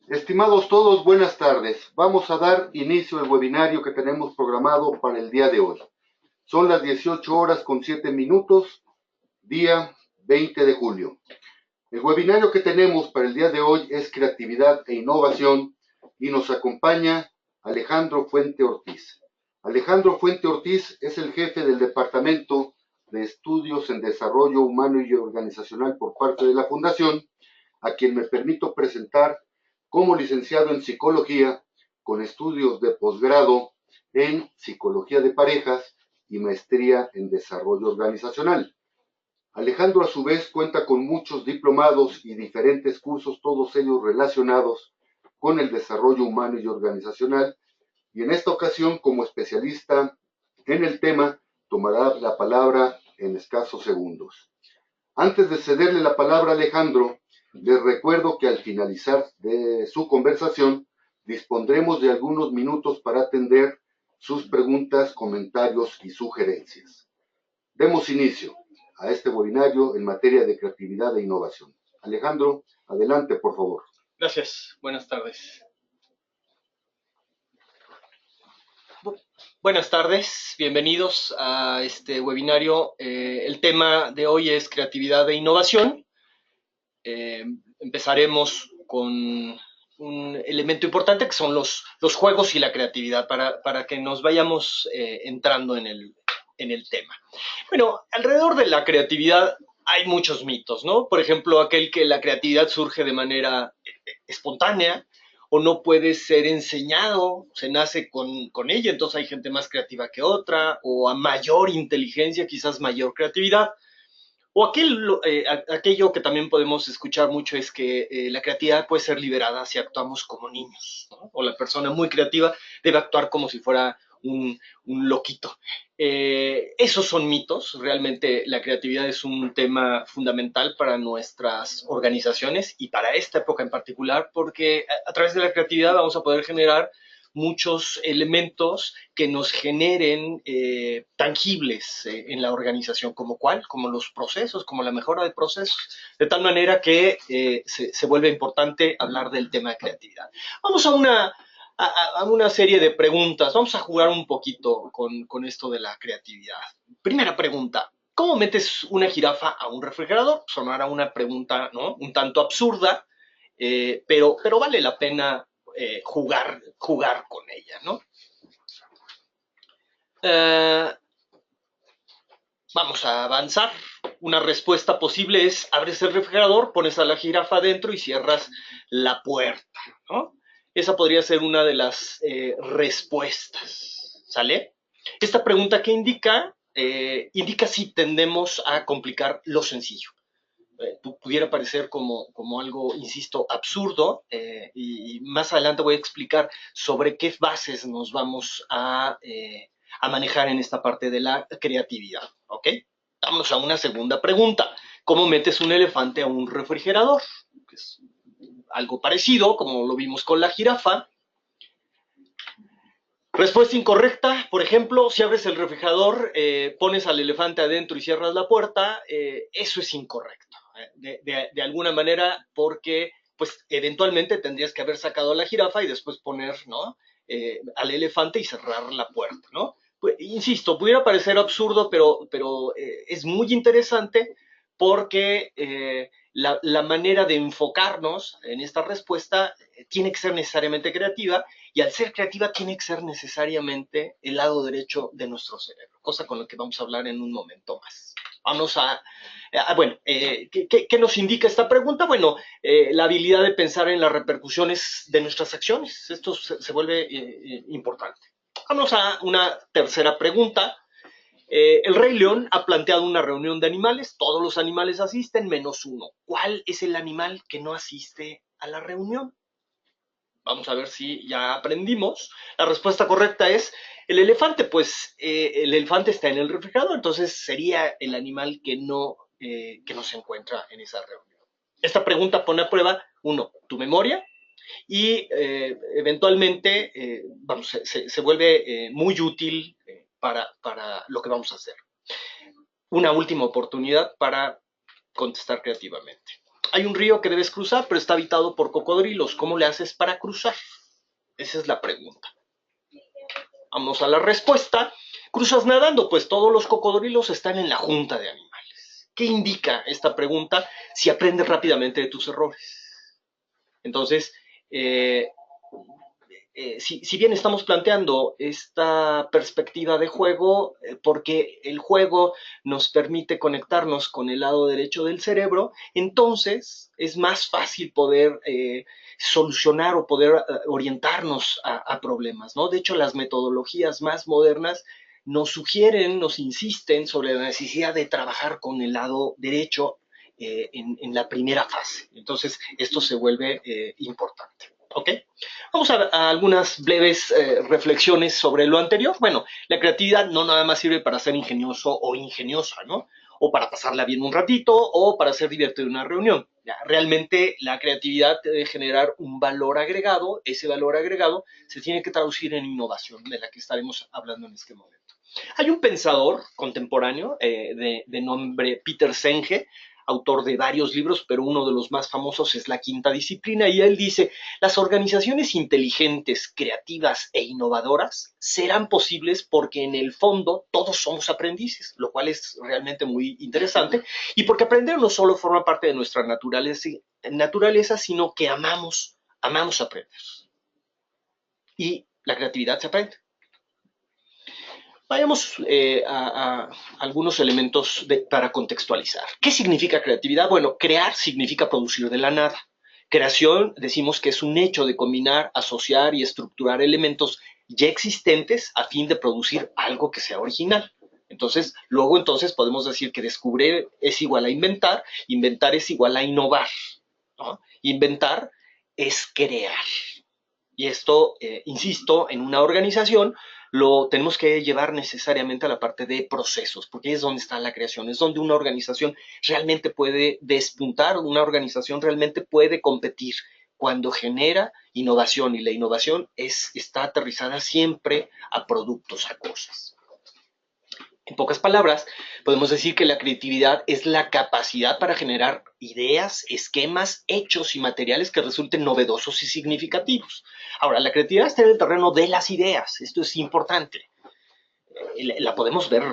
Estimados todos, buenas tardes. Vamos a dar inicio al webinario que tenemos programado para el día de hoy. Son las 18 horas con 7 minutos, día 20 de julio. El webinario que tenemos para el día de hoy es Creatividad e Innovación y nos acompaña Alejandro Fuente Ortiz. Alejandro Fuente Ortiz es el jefe del Departamento de Estudios en Desarrollo Humano y Organizacional por parte de la Fundación, a quien me permito presentar como licenciado en Psicología con estudios de posgrado en Psicología de Parejas y maestría en Desarrollo Organizacional. Alejandro, a su vez, cuenta con muchos diplomados y diferentes cursos, todos ellos relacionados con el desarrollo humano y organizacional, y en esta ocasión, como especialista en el tema, tomará la palabra en escasos segundos. Antes de cederle la palabra a Alejandro, les recuerdo que al finalizar de su conversación, dispondremos de algunos minutos para atender sus preguntas, comentarios y sugerencias. Demos inicio a este webinario en materia de creatividad e innovación. Alejandro, adelante, por favor. Gracias. Buenas tardes. Buenas tardes. Bienvenidos a este webinario. El tema de hoy es creatividad e innovación. Empezaremos con un elemento importante que son los juegos y la creatividad para que nos vayamos entrando en el tema. Bueno, alrededor de la creatividad hay muchos mitos, ¿no? Por ejemplo, aquel que la creatividad surge de manera espontánea o no puede ser enseñado, se nace con ella, entonces hay gente más creativa que otra, o a mayor inteligencia, quizás mayor creatividad. O aquello que también podemos escuchar mucho es que la creatividad puede ser liberada si actuamos como niños, ¿no? O la persona muy creativa debe actuar como si fuera un loquito. Esos son mitos. Realmente la creatividad es un tema fundamental para nuestras organizaciones y para esta época en particular, porque a través de la creatividad vamos a poder generar muchos elementos que nos generen tangibles en la organización, como cuál, como los procesos, como la mejora de procesos, de tal manera que se vuelve importante hablar del tema de creatividad. Vamos a una serie de preguntas, vamos a jugar un poquito con esto de la creatividad. Primera pregunta, ¿cómo metes una jirafa a un refrigerador? Sonará una pregunta, ¿no?, un tanto absurda, pero vale la pena jugar con ella, ¿no? Vamos a avanzar. Una respuesta posible es: abres el refrigerador, pones a la jirafa adentro y cierras la puerta, ¿no? Esa podría ser una de las respuestas, ¿sale? Esta pregunta, ¿qué indica? Indica si tendemos a complicar lo sencillo. Pudiera parecer como algo, insisto, absurdo, y más adelante voy a explicar sobre qué bases nos vamos a manejar en esta parte de la creatividad, ¿ok? Vamos a una segunda pregunta. ¿Cómo metes un elefante a un refrigerador? Es algo parecido, como lo vimos con la jirafa. Respuesta incorrecta, por ejemplo, si abres el refrigerador, pones al elefante adentro y cierras la puerta, eso es incorrecto, de alguna manera, porque pues eventualmente tendrías que haber sacado a la jirafa y después poner, ¿no?, al elefante y cerrar la puerta, ¿no? Pues, insisto, pudiera parecer absurdo, pero es muy interesante porque la manera de enfocarnos en esta respuesta tiene que ser necesariamente creativa, y al ser creativa tiene que ser necesariamente el lado derecho de nuestro cerebro, cosa con la que vamos a hablar en un momento más. Vamos bueno, ¿qué nos indica esta pregunta? Bueno, la habilidad de pensar en las repercusiones de nuestras acciones. Esto se vuelve importante. Vamos a una tercera pregunta. El Rey León ha planteado una reunión de animales, todos los animales asisten menos uno. ¿Cuál es el animal que no asiste a la reunión? Vamos a ver si ya aprendimos. La respuesta correcta es el elefante, pues el elefante está en el refrigerador, entonces sería el animal que no se encuentra en esa reunión. Esta pregunta pone a prueba, uno, tu memoria, y eventualmente se vuelve muy útil para lo que vamos a hacer. Una última oportunidad para contestar creativamente. Hay un río que debes cruzar, pero está habitado por cocodrilos. ¿Cómo le haces para cruzar? Esa es la pregunta. Vamos a la respuesta. Cruzas nadando, pues todos los cocodrilos están en la junta de animales. ¿Qué indica esta pregunta? Si aprendes rápidamente de tus errores. Entonces, eh, si bien estamos planteando esta perspectiva de juego, porque el juego nos permite conectarnos con el lado derecho del cerebro, entonces es más fácil poder solucionar o poder orientarnos a problemas, ¿no? De hecho, las metodologías más modernas nos sugieren, nos insisten sobre la necesidad de trabajar con el lado derecho en la primera fase. Entonces, esto se vuelve importante. ¿Ok? Vamos a algunas breves reflexiones sobre lo anterior. Bueno, la creatividad no nada más sirve para ser ingenioso o ingeniosa, ¿no? O para pasarla bien un ratito o para ser divertido en una reunión. Ya, realmente la creatividad debe generar un valor agregado. Ese valor agregado se tiene que traducir en innovación, de la que estaremos hablando en este momento. Hay un pensador contemporáneo de nombre Peter Senge, autor de varios libros, pero uno de los más famosos es La Quinta Disciplina, y él dice: las organizaciones inteligentes, creativas e innovadoras serán posibles porque en el fondo todos somos aprendices, lo cual es realmente muy interesante, y porque aprender no solo forma parte de nuestra naturaleza, sino que amamos aprender. Y la creatividad se aprende. Vayamos a algunos elementos para contextualizar. ¿Qué significa creatividad? Bueno, crear significa producir de la nada. Creación, decimos que es un hecho de combinar, asociar y estructurar elementos ya existentes a fin de producir algo que sea original. Entonces, luego podemos decir que descubrir es igual a inventar es igual a innovar, ¿no? Inventar es crear. Y esto, insisto, en una organización lo tenemos que llevar necesariamente a la parte de procesos, porque es donde está la creación, es donde una organización realmente puede despuntar, una organización realmente puede competir cuando genera innovación, y la innovación está aterrizada siempre a productos, a cosas. En pocas palabras, podemos decir que la creatividad es la capacidad para generar ideas, esquemas, hechos y materiales que resulten novedosos y significativos. Ahora, la creatividad está en el terreno de las ideas. Esto es importante. La podemos ver,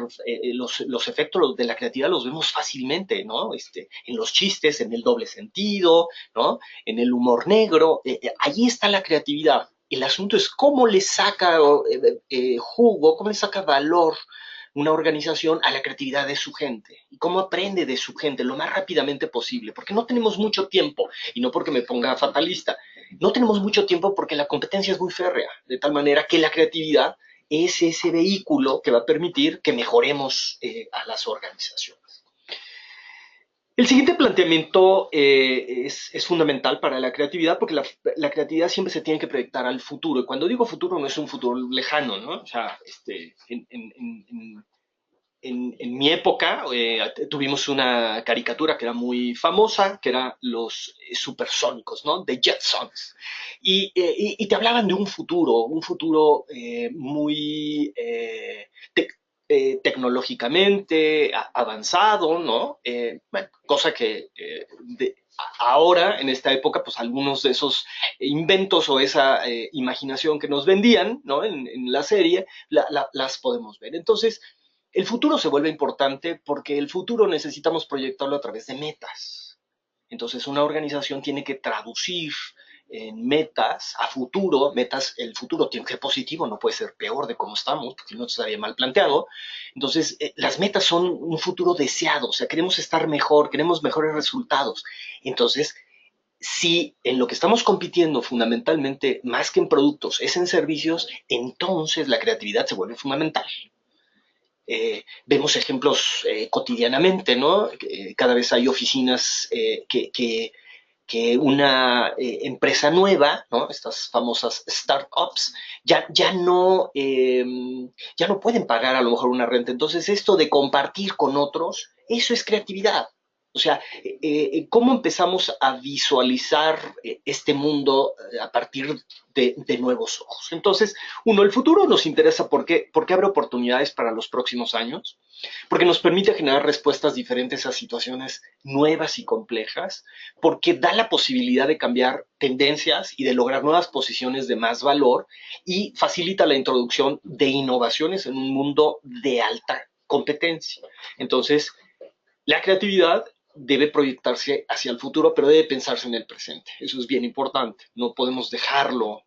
los efectos de la creatividad los vemos fácilmente, ¿no? En los chistes, en el doble sentido, ¿no? En el humor negro. Allí está la creatividad. El asunto es cómo le saca jugo, cómo le saca valor una organización a la creatividad de su gente y cómo aprende de su gente lo más rápidamente posible, porque no tenemos mucho tiempo, y no porque me ponga fatalista, no tenemos mucho tiempo porque la competencia es muy férrea, de tal manera que la creatividad es ese vehículo que va a permitir que mejoremos a las organizaciones. El siguiente planteamiento es fundamental para la creatividad, porque la creatividad siempre se tiene que proyectar al futuro. Y cuando digo futuro, no es un futuro lejano, ¿no? O sea, en mi época tuvimos una caricatura que era muy famosa, que era los supersónicos, ¿no? The Jetsons. Y te hablaban de un futuro muy tecnológicamente avanzado, ¿no? Bueno, cosa que ahora, en esta época, pues algunos de esos inventos o esa imaginación que nos vendían, ¿no? En la serie, las podemos ver. Entonces, el futuro se vuelve importante porque el futuro necesitamos proyectarlo a través de metas. Entonces, una organización tiene que traducir en metas a futuro, metas, el futuro tiene que ser positivo, no puede ser peor de cómo estamos, porque no estaría mal planteado. Entonces, las metas son un futuro deseado, o sea, queremos estar mejor, queremos mejores resultados. Entonces, si en lo que estamos compitiendo fundamentalmente, más que en productos, es en servicios, entonces la creatividad se vuelve fundamental. Vemos ejemplos cotidianamente, ¿no? Cada vez hay oficinas que una empresa nueva, ¿no? Estas famosas startups, ya no pueden pagar a lo mejor una renta. Entonces, esto de compartir con otros, eso es creatividad. O sea, ¿cómo empezamos a visualizar este mundo a partir de nuevos ojos? Entonces, uno, el futuro nos interesa porque abre oportunidades para los próximos años, porque nos permite generar respuestas diferentes a situaciones nuevas y complejas, porque da la posibilidad de cambiar tendencias y de lograr nuevas posiciones de más valor y facilita la introducción de innovaciones en un mundo de alta competencia. Entonces, la creatividad debe proyectarse hacia el futuro, pero debe pensarse en el presente. Eso es bien importante. No podemos dejarlo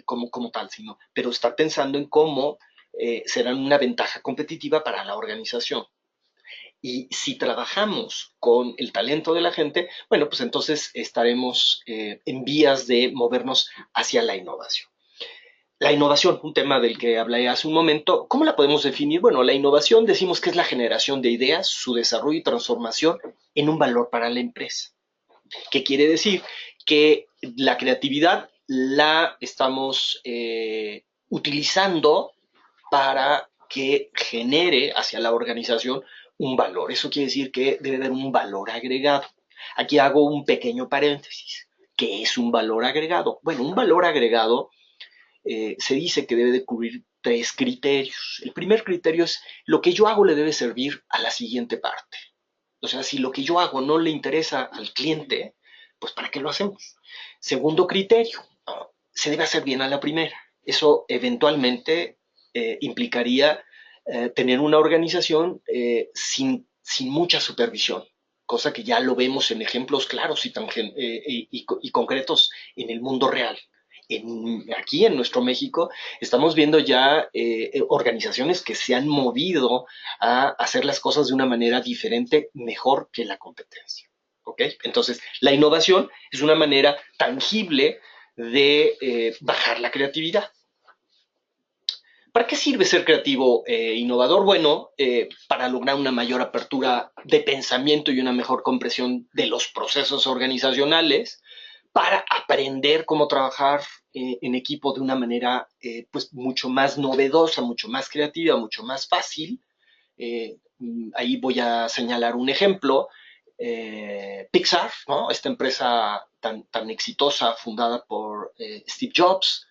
como tal, pero estar pensando en cómo serán una ventaja competitiva para la organización. Y si trabajamos con el talento de la gente, bueno, pues entonces estaremos en vías de movernos hacia la innovación. La innovación, un tema del que hablé hace un momento, ¿cómo la podemos definir? Bueno, la innovación decimos que es la generación de ideas, su desarrollo y transformación en un valor para la empresa. ¿Qué quiere decir? Que la creatividad la estamos utilizando para que genere hacia la organización un valor. Eso quiere decir que debe haber un valor agregado. Aquí hago un pequeño paréntesis. ¿Qué es un valor agregado? Bueno, un valor agregado se dice que debe de cubrir tres criterios. El primer criterio es lo que yo hago le debe servir a la siguiente parte. O sea, si lo que yo hago no le interesa al cliente, pues ¿para qué lo hacemos? Segundo criterio, ¿no? Se debe hacer bien a la primera. Eso eventualmente implicaría tener una organización sin mucha supervisión, cosa que ya lo vemos en ejemplos claros y concretos en el mundo real. Aquí en nuestro México estamos viendo ya organizaciones que se han movido a hacer las cosas de una manera diferente, mejor que la competencia. ¿Ok? Entonces, la innovación es una manera tangible de bajar la creatividad. ¿Para qué sirve ser creativo e innovador? Bueno, para lograr una mayor apertura de pensamiento y una mejor comprensión de los procesos organizacionales, para aprender cómo trabajar en equipo de una manera pues mucho más novedosa, mucho más creativa, mucho más fácil. Ahí voy a señalar un ejemplo. Pixar, ¿no? Esta empresa tan exitosa fundada por Steve Jobs,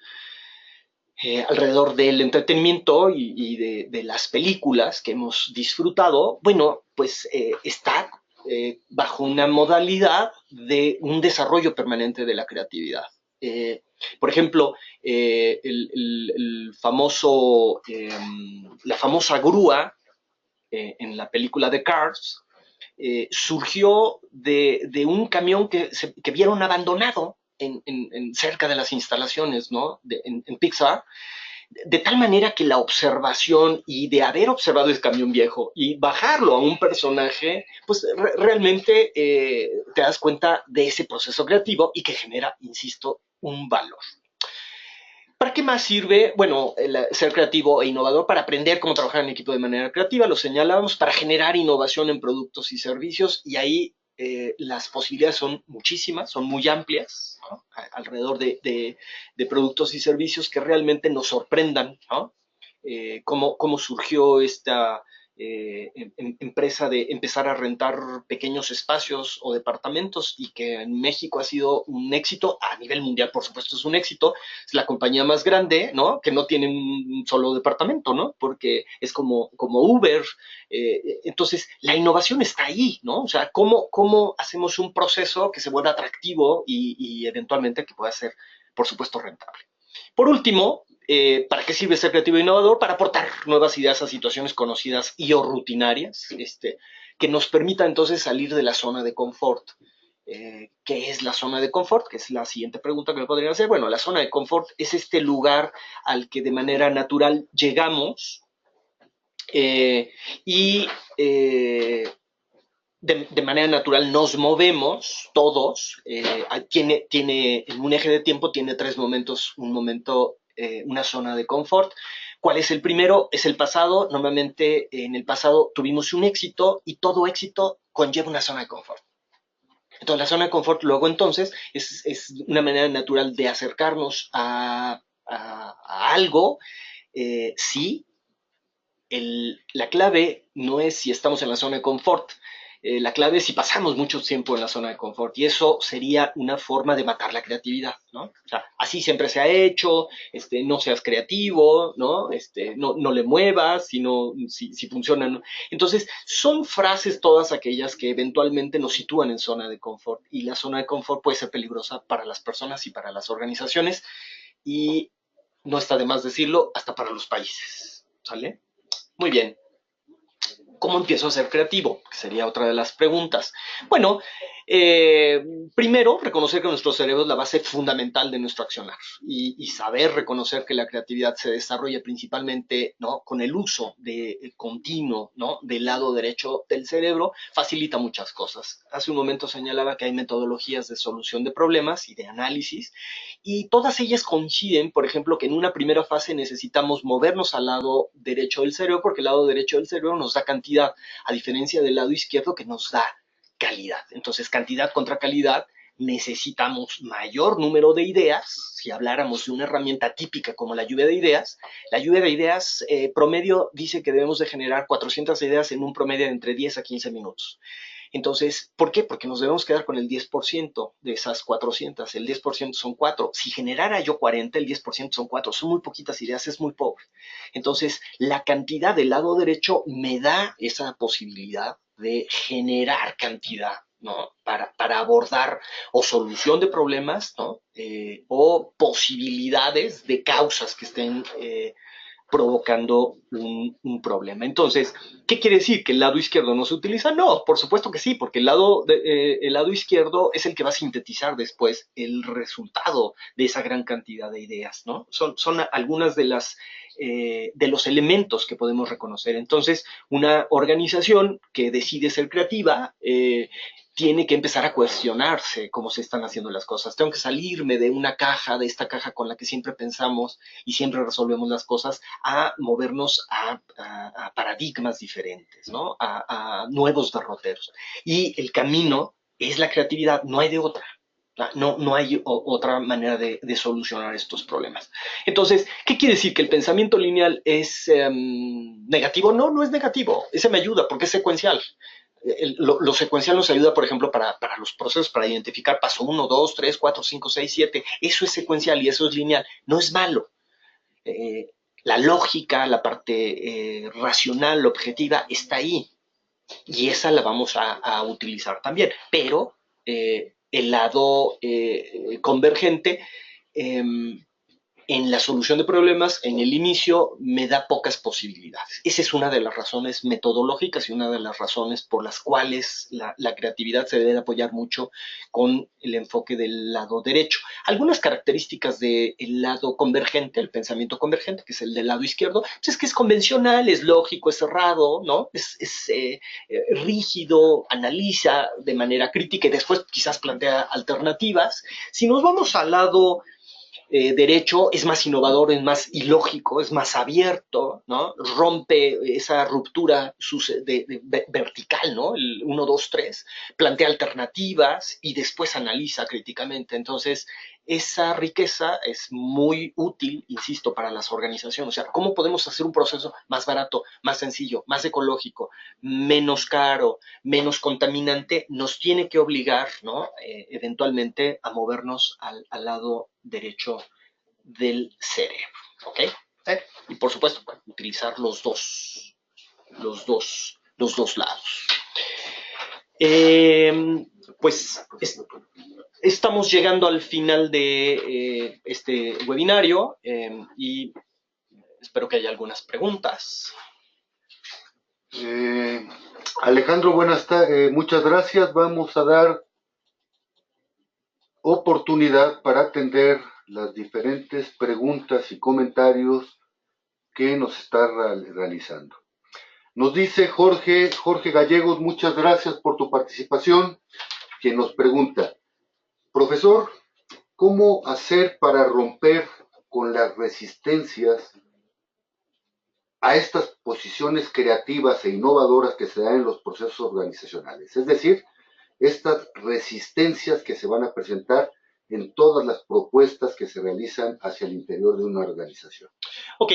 alrededor del entretenimiento y de las películas que hemos disfrutado, bueno, pues está bajo una modalidad de un desarrollo permanente de la creatividad. Por ejemplo, el famoso, la famosa grúa en la película de Cars surgió de un camión que vieron abandonado cerca de las instalaciones, ¿no? En Pixar, de tal manera que la observación y de haber observado ese camión viejo y bajarlo a un personaje, pues realmente te das cuenta de ese proceso creativo y que genera, insisto, un valor. ¿Para qué más sirve? Bueno, ser creativo e innovador para aprender cómo trabajar en equipo de manera creativa, lo señalábamos, para generar innovación en productos y servicios, y ahí las posibilidades son muchísimas, son muy amplias, ¿no? Alrededor de productos y servicios que realmente nos sorprendan, ¿no? Cómo surgió esta empresa de empezar a rentar pequeños espacios o departamentos y que en México ha sido un éxito, a nivel mundial por supuesto es un éxito, es la compañía más grande, ¿no? Que no tiene un solo departamento, ¿no? Porque es como Uber. Entonces, la innovación está ahí, ¿no? O sea, ¿cómo hacemos un proceso que se vuelva atractivo y eventualmente que pueda ser, por supuesto, rentable? Por último, ¿para qué sirve ser creativo e innovador? Para aportar nuevas ideas a situaciones conocidas y o rutinarias, que nos permita entonces salir de la zona de confort. ¿Qué es la zona de confort? Que es la siguiente pregunta que me podrían hacer. Bueno, la zona de confort es este lugar al que de manera natural llegamos y de manera natural nos movemos todos. Tiene en un eje de tiempo, tiene tres momentos, un momento, una zona de confort. ¿Cuál es el primero? Es el pasado. Normalmente en el pasado tuvimos un éxito y todo éxito conlleva una zona de confort. Entonces la zona de confort luego entonces es una manera natural de acercarnos a algo. Sí, la clave no es si estamos en la zona de confort, La clave es si pasamos mucho tiempo en la zona de confort y eso sería una forma de matar la creatividad, ¿no? O sea, así siempre se ha hecho, no seas creativo, ¿no? No le muevas, si funcionan. ¿No? Entonces, son frases todas aquellas que eventualmente nos sitúan en zona de confort y la zona de confort puede ser peligrosa para las personas y para las organizaciones y no está de más decirlo, hasta para los países, ¿sale? Muy bien. ¿Cómo empiezo a ser creativo? Que sería otra de las preguntas. Bueno, eh, primero, reconocer que nuestro cerebro es la base fundamental de nuestro accionar y saber reconocer que la creatividad se desarrolla principalmente, ¿no? Con el uso continuo, ¿no? Del lado derecho del cerebro facilita muchas cosas. Hace un momento señalaba que hay metodologías de solución de problemas y de análisis y todas ellas coinciden, por ejemplo, que en una primera fase necesitamos movernos al lado derecho del cerebro porque el lado derecho del cerebro nos da cantidad, a diferencia del lado izquierdo que nos da calidad. Entonces, cantidad contra calidad, necesitamos mayor número de ideas. Si habláramos de una herramienta típica como la lluvia de ideas promedio dice que debemos de generar 400 ideas en un promedio de entre 10 a 15 minutos. Entonces, ¿por qué? Porque nos debemos quedar con el 10% de esas 400. El 10% son 4. Si generara yo 40, el 10% son 4. Son muy poquitas ideas, es muy pobre. Entonces, la cantidad del lado derecho me da esa posibilidad de generar cantidad, ¿no? Para abordar o solución de problemas, ¿no? O posibilidades de causas que estén provocando problema. Entonces, ¿qué quiere decir? ¿Que el lado izquierdo no se utiliza? No, por supuesto que sí, porque el lado izquierdo es el que va a sintetizar después el resultado de esa gran cantidad de ideas, ¿no? Son algunas de los elementos que podemos reconocer. Entonces, una organización que decide ser creativa tiene que empezar a cuestionarse cómo se están haciendo las cosas. Tengo que salirme de una caja, de esta caja con la que siempre pensamos y siempre resolvemos las cosas, a movernos a paradigmas diferentes, ¿no? A nuevos derroteros. Y el camino es la creatividad, no hay de otra. No hay otra manera de solucionar estos problemas. Entonces, ¿qué quiere decir? ¿Que el pensamiento lineal es negativo? No, no es negativo. Ese me ayuda porque es secuencial. Lo secuencial nos ayuda, por ejemplo, para los procesos, para identificar paso 1, 2, 3, 4, 5, 6, 7. Eso es secuencial y eso es lineal. No es malo. Eh, la lógica, la parte racional, objetiva, está ahí. Y esa la vamos a utilizar también. Pero el lado convergente eh, en la solución de problemas, en el inicio, me da pocas posibilidades. Esa es una de las razones metodológicas y una de las razones por las cuales la creatividad se debe apoyar mucho con el enfoque del lado derecho. Algunas características del lado convergente, el pensamiento convergente, que es el del lado izquierdo, pues es que es convencional, es lógico, es cerrado, ¿no? Es rígido, analiza de manera crítica y después quizás plantea alternativas. Si nos vamos al lado derecho es más innovador, es más ilógico, es más abierto, ¿no? Rompe esa ruptura vertical, ¿no? El 1, 2, 3, plantea alternativas y después analiza críticamente. Entonces, esa riqueza es muy útil, insisto, para las organizaciones. O sea, ¿cómo podemos hacer un proceso más barato, más sencillo, más ecológico, menos caro, menos contaminante? Nos tiene que obligar, ¿no? Eventualmente a movernos al lado derecho del cerebro, ¿ok? Y por supuesto, utilizar los dos lados. Pues estamos llegando al final de este webinario y espero que haya algunas preguntas. Alejandro, muchas gracias. Vamos a dar oportunidad para atender las diferentes preguntas y comentarios que nos está realizando. Nos dice Jorge Gallegos, muchas gracias por tu participación, quien nos pregunta, profesor, ¿cómo hacer para romper con las resistencias a estas posiciones creativas e innovadoras que se dan en los procesos organizacionales? Es decir, estas resistencias que se van a presentar en todas las propuestas que se realizan hacia el interior de una organización. Ok,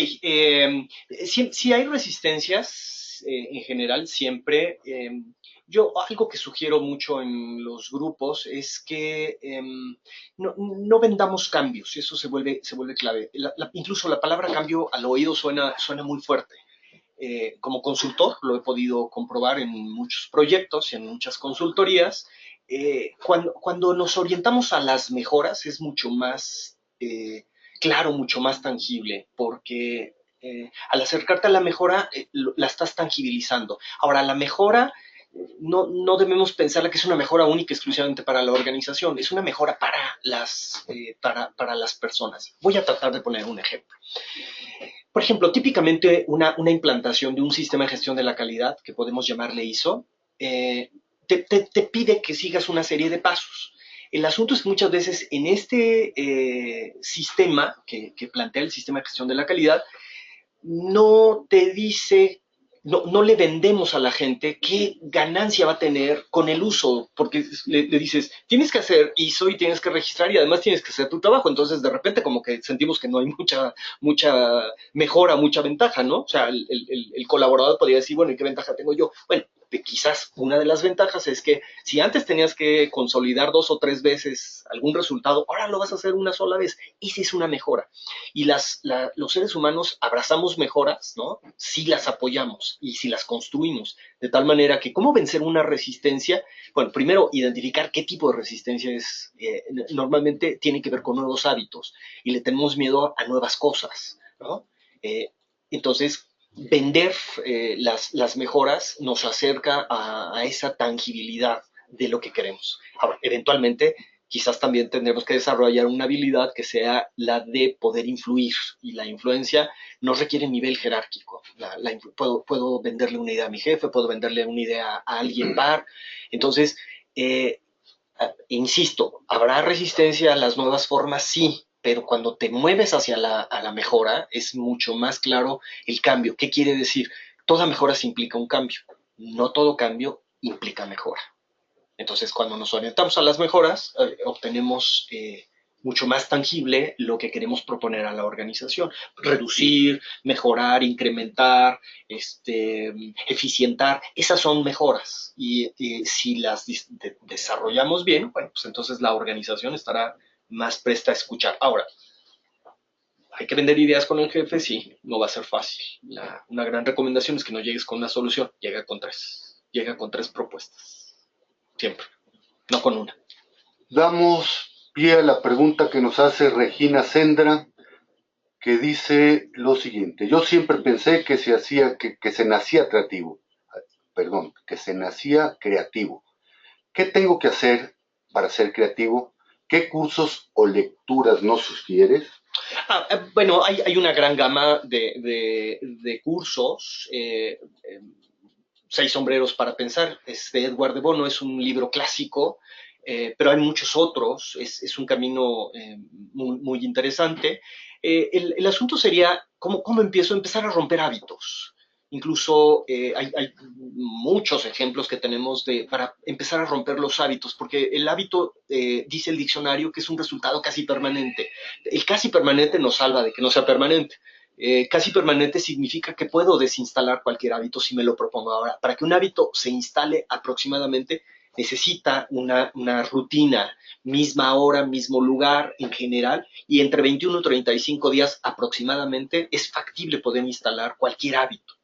si hay resistencias en general siempre, Yo algo que sugiero mucho en los grupos es que no vendamos cambios, y eso se vuelve clave. Incluso la palabra cambio al oído suena muy fuerte. Como consultor lo he podido comprobar en muchos proyectos y en muchas consultorías. Cuando nos orientamos a las mejoras es mucho más claro, mucho más tangible, porque al acercarte a la mejora la estás tangibilizando. Ahora, la mejora no debemos pensar que es una mejora única exclusivamente para la organización, es una mejora para las personas. Voy a tratar de poner un ejemplo. Por ejemplo, típicamente una implantación de un sistema de gestión de la calidad, que podemos llamarle ISO, te pide que sigas una serie de pasos. El asunto es que muchas veces en este sistema que plantea el sistema de gestión de la calidad, no te dice, no le vendemos a la gente qué ganancia va a tener con el uso, porque le dices, tienes que hacer ISO y tienes que registrar y además tienes que hacer tu trabajo. Entonces, de repente, como que sentimos que no hay mucha mejora, mucha ventaja, ¿no? O sea, el colaborador podría decir, bueno, ¿y qué ventaja tengo yo? Bueno, quizás una de las ventajas es que si antes tenías que consolidar 2 o 3 veces algún resultado, ahora lo vas a hacer una sola vez. Esa es una mejora. Y los seres humanos abrazamos mejoras, ¿no? Si las apoyamos y si las construimos. De tal manera que, ¿cómo vencer una resistencia? Bueno, primero, identificar qué tipo de resistencia es. Normalmente tiene que ver con nuevos hábitos y le tenemos miedo a nuevas cosas, ¿no? Entonces, vender las mejoras nos acerca a esa tangibilidad de lo que queremos. Ahora, eventualmente, quizás también tendremos que desarrollar una habilidad que sea la de poder influir. Y la influencia no requiere nivel jerárquico. Puedo venderle una idea a mi jefe, puedo venderle una idea a alguien par. Entonces, insisto, ¿habrá resistencia a las nuevas formas? Sí, pero cuando te mueves hacia a la mejora es mucho más claro el cambio. ¿Qué quiere decir? Toda mejora se implica un cambio. No todo cambio implica mejora. Entonces, cuando nos orientamos a las mejoras, obtenemos mucho más tangible lo que queremos proponer a la organización. Reducir, mejorar, incrementar, eficientar, esas son mejoras. Y si las desarrollamos bien, bueno, pues entonces la organización estará más presta a escuchar. Ahora, hay que vender ideas con el jefe, sí, no va a ser fácil. Una gran recomendación es que no llegues con una solución, llega con tres. Llega con 3 propuestas. Siempre. No con una. Damos pie a la pregunta que nos hace Regina Sendra, que dice lo siguiente: yo siempre pensé que se nacía creativo, que se nacía creativo. ¿Qué tengo que hacer para ser creativo? ¿Qué cursos o lecturas nos sugieres? Bueno, hay una gran gama de cursos. 6 sombreros para pensar, es de Edward de Bono, es un libro clásico, pero hay muchos otros, es un camino muy interesante. El asunto sería, ¿cómo empiezo? Empezar a romper hábitos. Incluso hay muchos ejemplos que tenemos para empezar a romper los hábitos, porque el hábito, dice el diccionario, que es un resultado casi permanente. El casi permanente nos salva de que no sea permanente. Casi permanente significa que puedo desinstalar cualquier hábito si me lo propongo. Ahora, para que un hábito se instale aproximadamente, necesita una rutina, misma hora, mismo lugar en general, y entre 21 y 35 días aproximadamente es factible poder instalar cualquier hábito.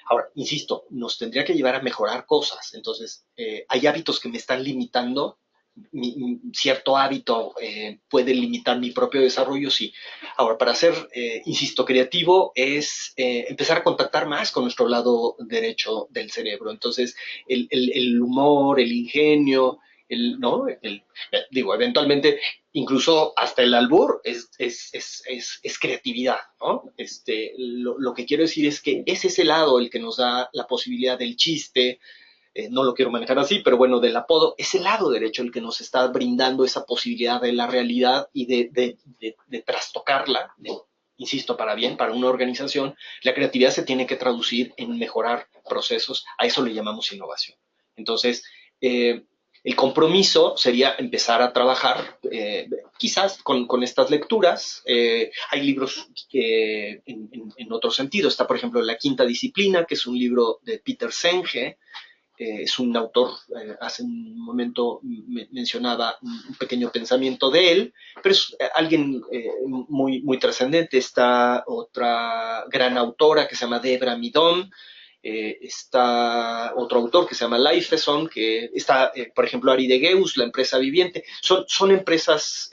Ahora, insisto, nos tendría que llevar a mejorar cosas. Entonces, hay hábitos que me están limitando. Cierto hábito puede limitar mi propio desarrollo, sí. Ahora, para ser, insisto, creativo es empezar a contactar más con nuestro lado derecho del cerebro. Entonces, el humor, el ingenio, ¿no? Digo, eventualmente, incluso hasta el albur es creatividad, ¿no? Lo que quiero decir es que ese es el lado el que nos da la posibilidad del chiste. No lo quiero manejar así, pero bueno, del apodo, es el lado derecho el que nos está brindando esa posibilidad de la realidad y de trastocarla, insisto, para bien, para una organización. La creatividad se tiene que traducir en mejorar procesos, a eso le llamamos innovación. Entonces, el compromiso sería empezar a trabajar quizás con estas lecturas. Hay libros en otro sentido. Está, por ejemplo, La Quinta Disciplina, que es un libro de Peter Senge, es un autor, hace un momento mencionaba un pequeño pensamiento de él, pero es alguien muy trascendente. Está otra gran autora que se llama Debra Midom, está otro autor que se llama Lifeson, que está, por ejemplo, Aridegeus, la empresa viviente. Son empresas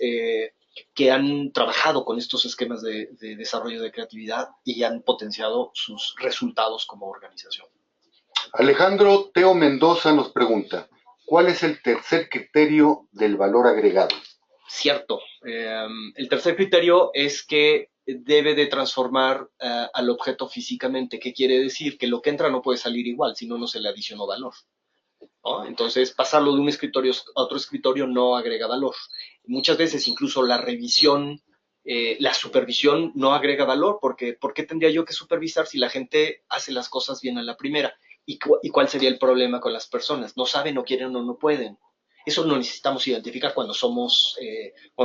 que han trabajado con estos esquemas de desarrollo de creatividad y han potenciado sus resultados como organización. Alejandro Teo Mendoza nos pregunta, ¿cuál es el tercer criterio del valor agregado? Cierto. El tercer criterio es que debe de transformar al objeto físicamente. ¿Qué quiere decir? Que lo que entra no puede salir igual, si no, no se le adicionó valor, ¿no? Entonces, pasarlo de un escritorio a otro escritorio no agrega valor. Muchas veces incluso la revisión, la supervisión no agrega valor, porque ¿por qué tendría yo que supervisar si la gente hace las cosas bien a la primera? ¿Y cuál sería el problema con las personas? No saben, no quieren o no pueden. Eso lo necesitamos identificar cuando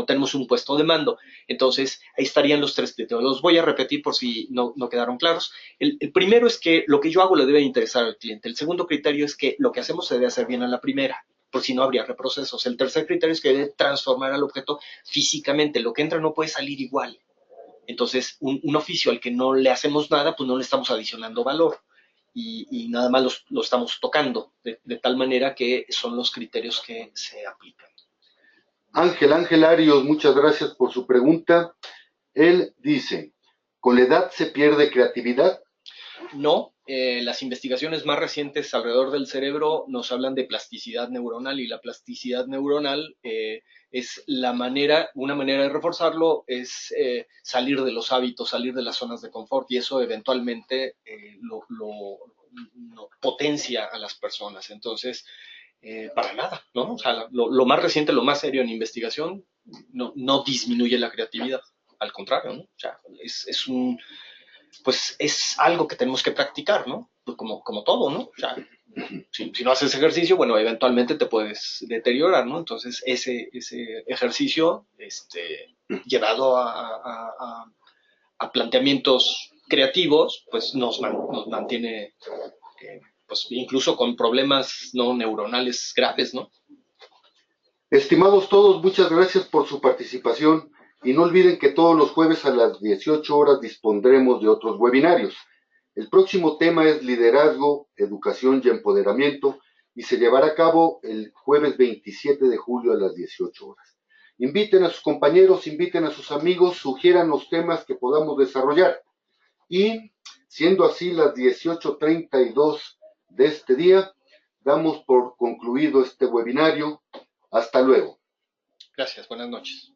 tenemos un puesto de mando. Entonces, ahí estarían los tres criterios. Los voy a repetir por si no quedaron claros. El primero es que lo que yo hago le debe interesar al cliente. El segundo criterio es que lo que hacemos se debe hacer bien a la primera, por si no habría reprocesos. El tercer criterio es que debe transformar al objeto físicamente. Lo que entra no puede salir igual. Entonces, un oficio al que no le hacemos nada, pues no le estamos adicionando valor. Y nada más lo estamos tocando, de tal manera que son los criterios que se aplican. Ángel Arios, muchas gracias por su pregunta. Él dice, ¿con la edad se pierde creatividad? No, las investigaciones más recientes alrededor del cerebro nos hablan de plasticidad neuronal, y la plasticidad neuronal es una manera de reforzarlo es salir de los hábitos, salir de las zonas de confort, y eso eventualmente lo potencia a las personas. Entonces, para nada, ¿no? O sea, lo más reciente, lo más serio en investigación no disminuye la creatividad, al contrario, ¿no? O sea, pues es algo que tenemos que practicar, ¿no? Pues como todo, ¿no? O sea, si no haces ejercicio, bueno, eventualmente te puedes deteriorar, ¿no? Entonces, ese ejercicio, llevado a planteamientos creativos, pues nos mantiene, pues incluso con problemas no neuronales graves, ¿no? Estimados todos, muchas gracias por su participación y no olviden que todos los jueves a las 18 horas dispondremos de otros webinarios. El próximo tema es liderazgo, educación y empoderamiento y se llevará a cabo el jueves 27 de julio a las 18 horas. Inviten a sus compañeros, inviten a sus amigos, sugieran los temas que podamos desarrollar. Y siendo así las 18:32 de este día, damos por concluido este webinario. Hasta luego. Gracias, buenas noches.